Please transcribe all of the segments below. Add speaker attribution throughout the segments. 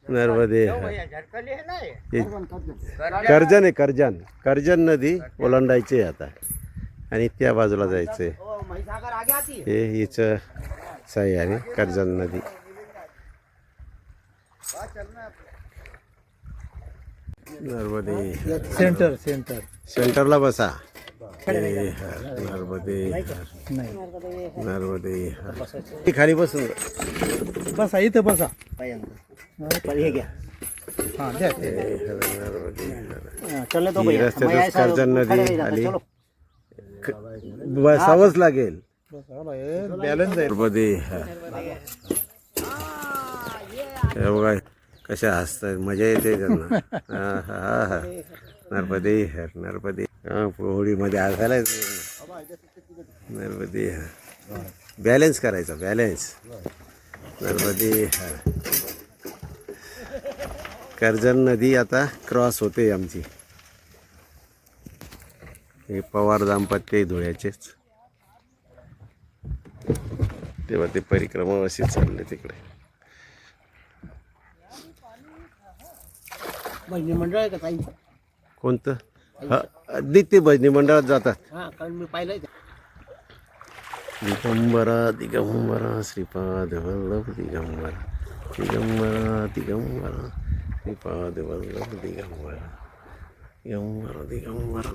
Speaker 1: नर्मदे हे कर्जन आहे, कर्जन नदी ओलांडायची आहे आता आणि त्या बाजूला जायचंय. हे हिचं सही आहे कर्जन नदी. नर्मदे सेंटरला बसा. नर्मदे खाली बसून
Speaker 2: बसा इथं बसा.
Speaker 1: रस्त्यातच कर्जन नदी आली. बसावंच लागेल.
Speaker 2: बॅलन्स आहे.
Speaker 1: नर्मदे हे बघा कशा हसतात, मजा येते त्यांना. हा नर्मदे हर नर्मदे. होळीमध्ये हसायला नर्मदे हर. बॅलन्स करायचा, बॅलन्स. नर्मदे हर. कर्जन नदी आता क्रॉस होते आमची. हे पवार दाम्पत्य धुळ्याचेच. तेव्हा ते परिक्रमा अशी चालले तिकडे.
Speaker 2: भजनी मंडळ आहे का ताईंचं?
Speaker 1: कोणतं? ते भजनी मंडळात जातात.
Speaker 2: कारण मी पाहिलंय.
Speaker 1: दिगंबरा दिगंबरा श्रीपाद वल्लभ दिगंबरा दिगंबरा दिगंबरा श्रीपाद वल्लभ दिगंबरा दिगंबरा दिगंबरा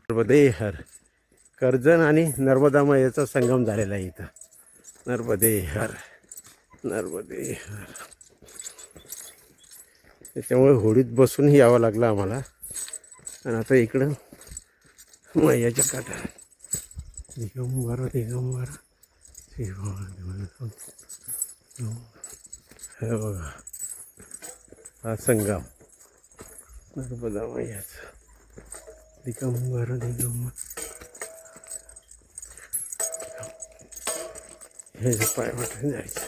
Speaker 1: नर्मदे हर. कर्जन आणि नर्मदामयचा संगम झालेला आहे इथं. नर्मदे हर नर्मदे हर. त्याच्यामुळे होडीत बसून यावं लागलं आम्हाला. आणि आता इकडं मैयाच्या काठा. दिगंबरा दिगंबरा हे बघा हा संगम नर्मदामयचा. दिगंबरा दिगंबरा. हे पाय वाटून जायचं.